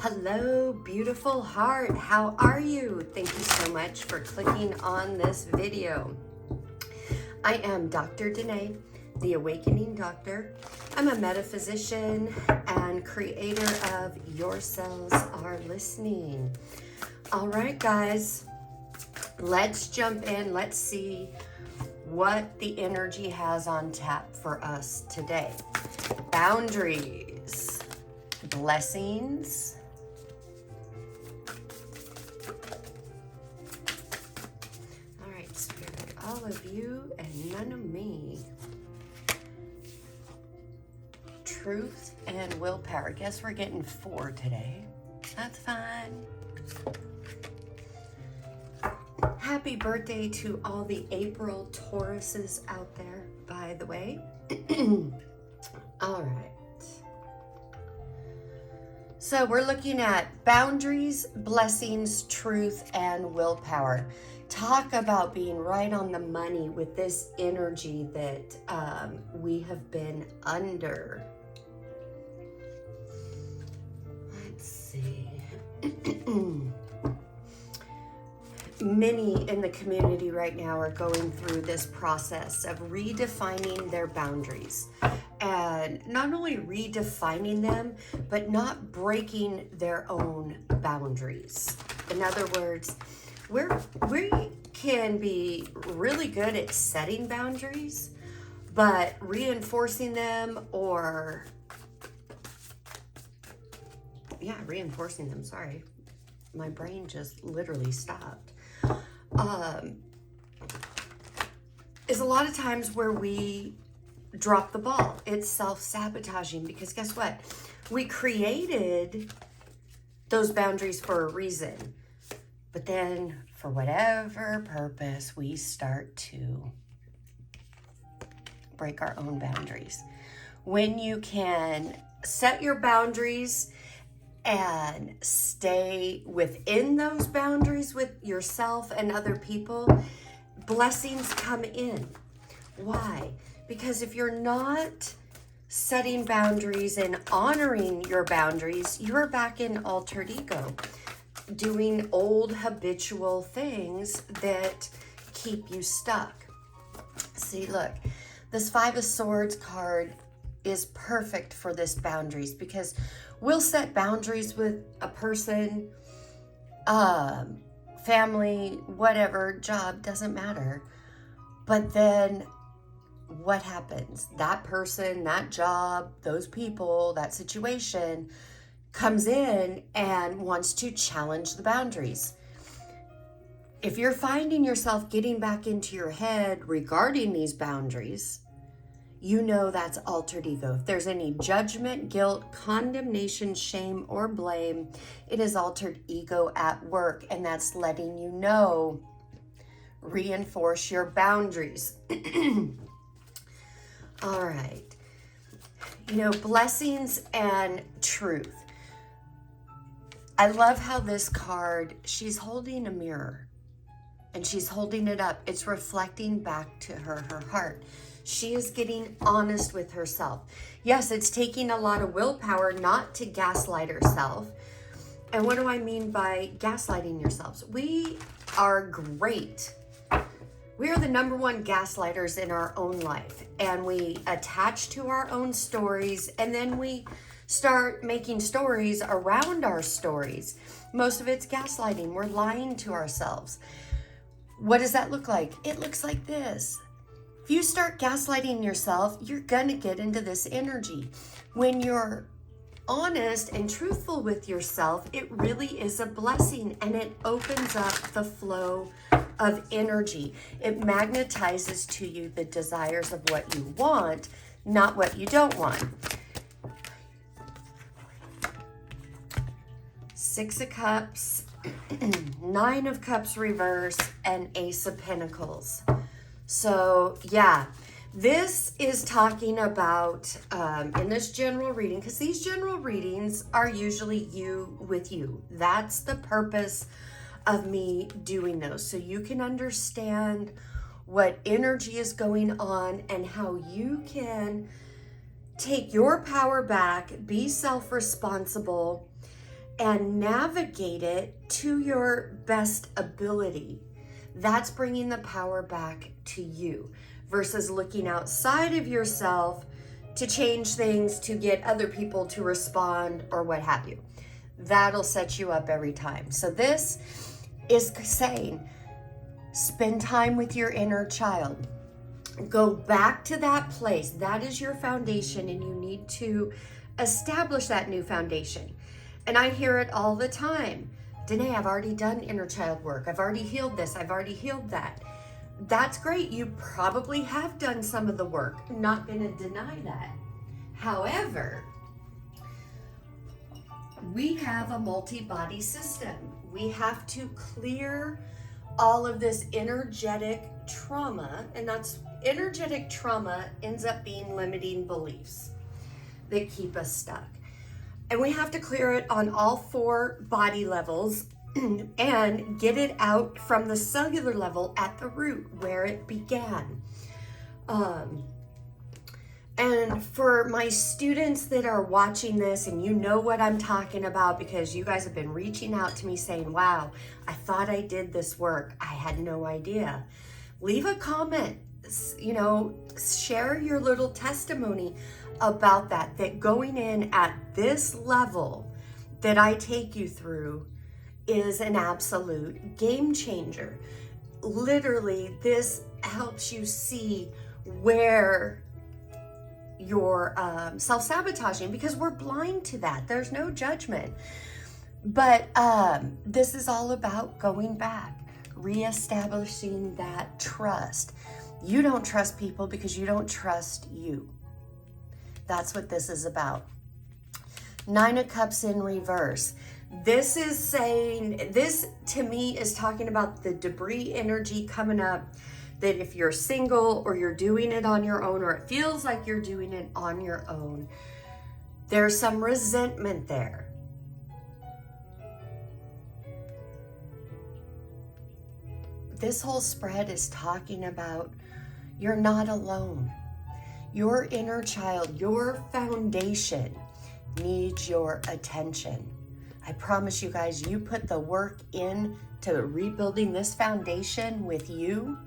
Hello, beautiful heart. How are you? Thank you so much for clicking on this video. I am Dr. Danae, the Awakening Doctor. I'm a metaphysician and creator of Your Cells Are Listening. All right, guys, let's jump in. Let's see what the energy has on tap for us today. Boundaries, blessings, all of you and none of me. Truth and willpower. Guess we're getting 4 today. That's fine. Happy birthday to all the April Tauruses out there, by the way. All right. So we're looking at boundaries, blessings, truth, and willpower. Talk about being right on the money with this energy that we have been under. Let's see. Many in the community right now are going through this process of redefining their boundaries. And not only redefining them, but not breaking their own boundaries. In other words, we can be really good at setting boundaries, but reinforcing them reinforcing them, sorry. My brain just literally stopped. Is a lot of times where we drop the ball. It's self-sabotaging because guess what? We created those boundaries for a reason. But then, for whatever purpose, we start to break our own boundaries. When you can set your boundaries and stay within those boundaries with yourself and other people, blessings come in. Why? Because if you're not setting boundaries and honoring your boundaries, you're back in altered ego, doing old habitual things that keep you stuck. See, look, this 5 of Swords card is perfect for this boundaries because we'll set boundaries with a person, family, whatever, job, doesn't matter. But then what happens? That person, that job, those people, that situation comes in and wants to challenge the boundaries. If you're finding yourself getting back into your head regarding these boundaries, you know that's altered ego. If there's any judgment, guilt, condemnation, shame, or blame, it is altered ego at work, and that's letting you know, reinforce your boundaries. All right. You know, blessings and truth. I love how this card, she's holding a mirror and she's holding it up. It's reflecting back to her heart. She is getting honest with herself. Yes, it's taking a lot of willpower not to gaslight herself. And what do I mean by gaslighting yourselves? We are great. We are the #1 gaslighters in our own life. And we attach to our own stories and then we start making stories around our stories. Most of it's gaslighting. We're lying to ourselves. What does that look like? It looks like this. If you start gaslighting yourself, you're gonna get into this energy. When you're honest and truthful with yourself, it really is a blessing and it opens up the flow of energy. It magnetizes to you the desires of what you want, not what you don't want. 6 of Cups, 9 of Cups reverse, and Ace of Pentacles. So yeah, this is talking about, in this general reading, because these general readings are usually you with you. That's the purpose of me doing those. So you can understand what energy is going on and how you can take your power back, be self-responsible, and navigate it to your best ability. That's bringing the power back to you versus looking outside of yourself to change things, to get other people to respond or what have you. That'll set you up every time. So this is saying, spend time with your inner child. Go back to that place. That is your foundation, and you need to establish that new foundation. And I hear it all the time. Danae, I've already done inner child work. I've already healed this. I've already healed that. That's great. You probably have done some of the work. Not going to deny that. However, we have a multi-body system. We have to clear all of this energetic trauma, and that's energetic trauma ends up being limiting beliefs that keep us stuck. And we have to clear it on all 4 body levels and get it out from the cellular level at the root where it began. And for my students that are watching this, and you know what I'm talking about because you guys have been reaching out to me saying, wow, I thought I did this work. I had no idea. Leave a comment, share your little testimony about that going in at this level that I take you through is an absolute game changer. Literally, this helps you see where you're self-sabotaging, because we're blind to that. There's no judgment. But this is all about going back, reestablishing that trust. You don't trust people because you don't trust you. That's what this is about. 9 of Cups in reverse. This is saying, this to me is talking about the debris energy coming up, that if you're single or you're doing it on your own, or it feels like you're doing it on your own, there's some resentment there. This whole spread is talking about you're not alone. Your inner child, your foundation needs your attention. I promise you guys, you put the work in to rebuilding this foundation with you,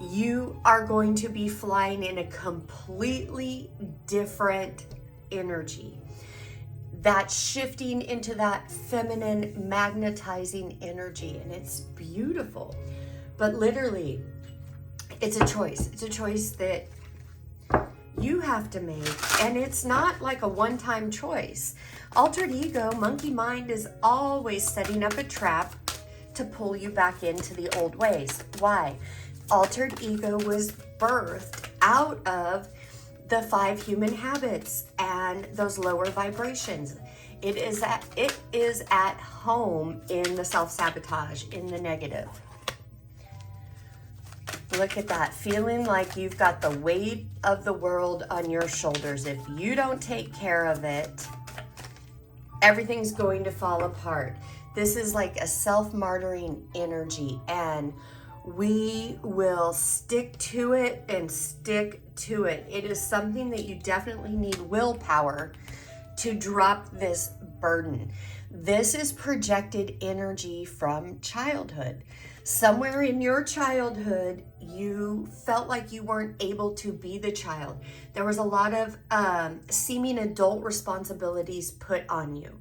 you are going to be flying in a completely different energy. That's shifting into that feminine, magnetizing energy, and it's beautiful. But literally, it's a choice. It's a choice that you have to make, and it's not like a one-time choice. Altered ego, monkey mind, is always setting up a trap to pull you back into the old ways. Why? Altered ego was birthed out of the 5 human habits and those lower vibrations. It is at home in the self-sabotage, in the negative. Look at that, feeling like you've got the weight of the world on your shoulders. If you don't take care of it, everything's going to fall apart. This is like a self-martyring energy, and we will stick to it and stick to it. It is something that you definitely need willpower to drop this burden. This is projected energy from childhood. Somewhere in your childhood, you felt like you weren't able to be the child. There was a lot of seeming adult responsibilities put on you,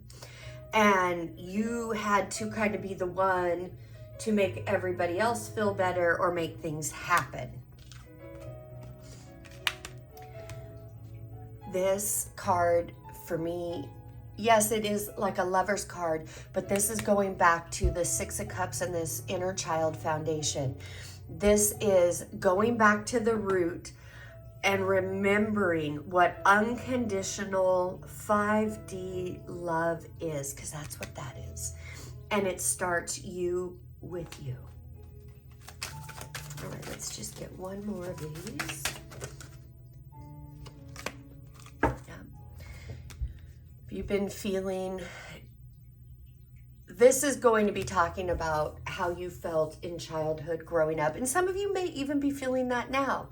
and you had to kind of be the one to make everybody else feel better or make things happen. This card for me, yes, it is like a lover's card, but this is going back to the 6 of Cups and this inner child foundation. This is going back to the root and remembering what unconditional 5D love is, because that's what that is. And it starts you with you. All right, let's just get one more of these. If you've been feeling, this is going to be talking about how you felt in childhood growing up. And some of you may even be feeling that now.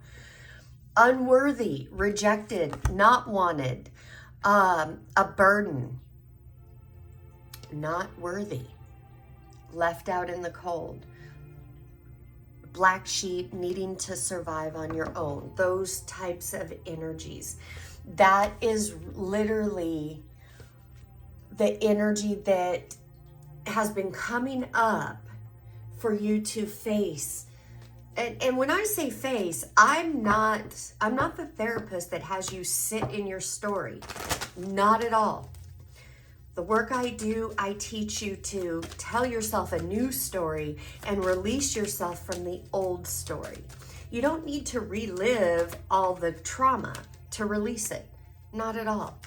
Unworthy, rejected, not wanted, a burden. not worthy, left out in the cold, black sheep, needing to survive on your own, those types of energies. That is literally the energy that has been coming up for you to face. And when I say face, I'm not the therapist that has you sit in your story. Not at all. The work I do, I teach you to tell yourself a new story and release yourself from the old story. You don't need to relive all the trauma to release it. Not at all.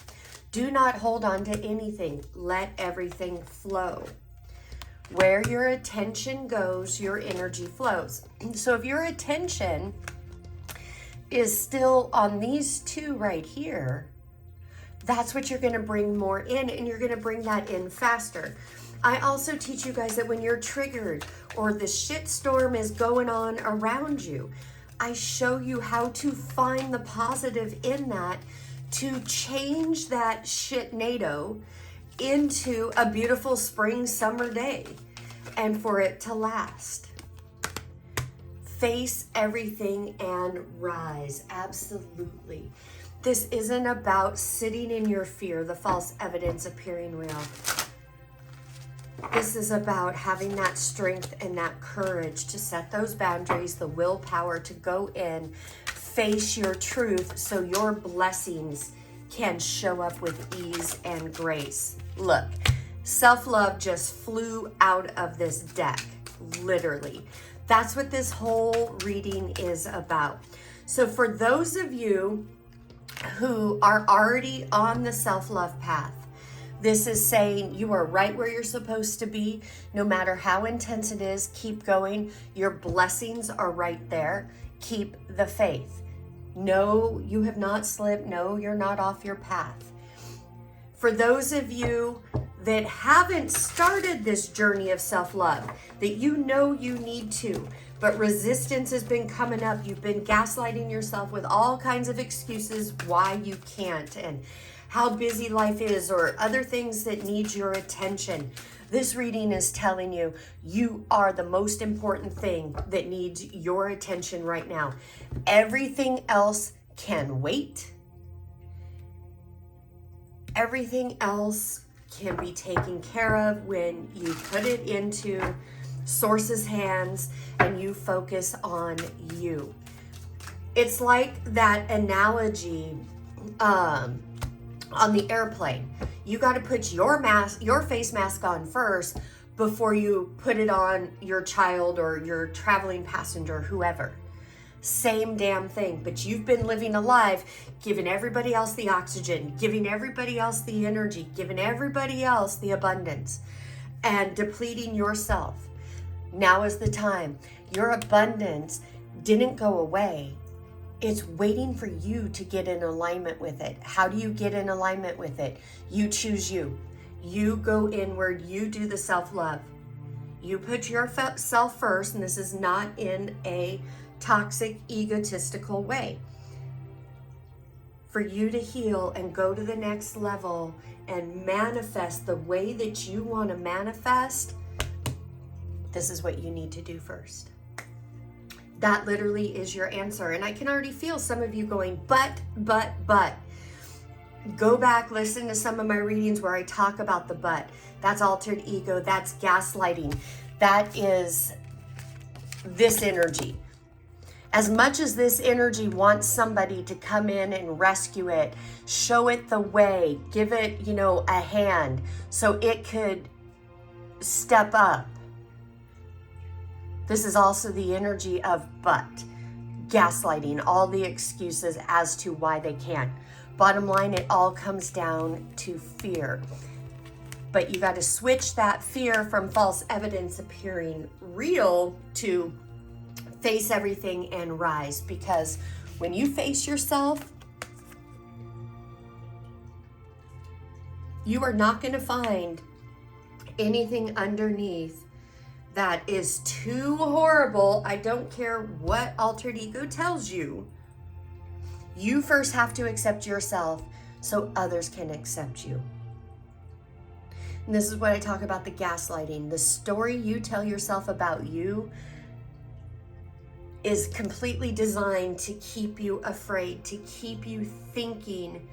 Do not hold on to anything. Let everything flow. Where your attention goes, your energy flows. So if your attention is still on these two right here, that's what you're going to bring more in, and you're going to bring that in faster. I also teach you guys that when you're triggered or the shit storm is going on around you, I show you how to find the positive in that to change that shitnado into a beautiful spring summer day and for it to last. Face everything and rise. Absolutely. This isn't about sitting in your fear, the false evidence appearing real. This is about having that strength and that courage to set those boundaries, the willpower to go in, face your truth so your blessings can show up with ease and grace. Look, self-love just flew out of this deck, literally. That's what this whole reading is about. So for those of you who are already on the self-love path, this is saying you are right where you're supposed to be. No matter how intense it is, keep going. Your blessings are right there. Keep the faith. No, you have not slipped. No, you're not off your path. For those of you that haven't started this journey of self-love, that you know you need to, but resistance has been coming up. You've been gaslighting yourself with all kinds of excuses why you can't and how busy life is or other things that need your attention. This reading is telling you, you are the most important thing that needs your attention right now. Everything else can wait. Everything else can be taken care of when you put it into Source's hands and you focus on you. It's like that analogy on the airplane. You got to put your face mask on first before you put it on your child or your traveling passenger, whoever. Same damn thing, but you've been living a life, giving everybody else the oxygen, giving everybody else the energy, giving everybody else the abundance, and depleting yourself. Now is the time. Your abundance didn't go away. It's waiting for you to get in alignment with it. How do you get in alignment with it? You choose you. You go inward. You do the self-love. You put yourself first, and this is not in a toxic, egotistical way. For you to heal and go to the next level and manifest the way that you want to manifest, this is what you need to do first. That literally is your answer. And I can already feel some of you going, but. Go back, listen to some of my readings where I talk about the but. That's altered ego. That's gaslighting. That is this energy. As much as this energy wants somebody to come in and rescue it, show it the way, give it, a hand so it could step up. This is also the energy of but, gaslighting, all the excuses as to why they can't. Bottom line, it all comes down to fear. But you got to switch that fear from false evidence appearing real to face everything and rise. Because when you face yourself, you are not going to find anything underneath that is too horrible. I don't care what altered ego tells you. You first have to accept yourself so others can accept you. And this is what I talk about, the gaslighting. The story you tell yourself about you is completely designed to keep you afraid, to keep you thinking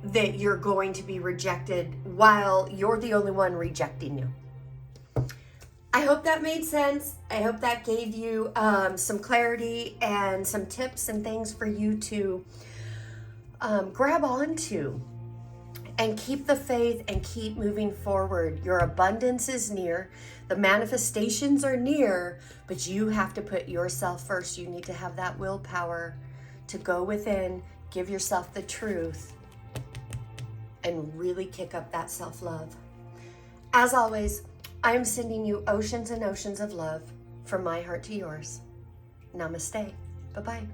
that you're going to be rejected while you're the only one rejecting you. I hope that made sense. I hope that gave you some clarity and some tips and things for you to grab onto and keep the faith and keep moving forward. Your abundance is near. The manifestations are near, but you have to put yourself first. You need to have that willpower to go within, give yourself the truth, and really kick up that self-love. As always, I am sending you oceans and oceans of love from my heart to yours. Namaste. Bye-bye.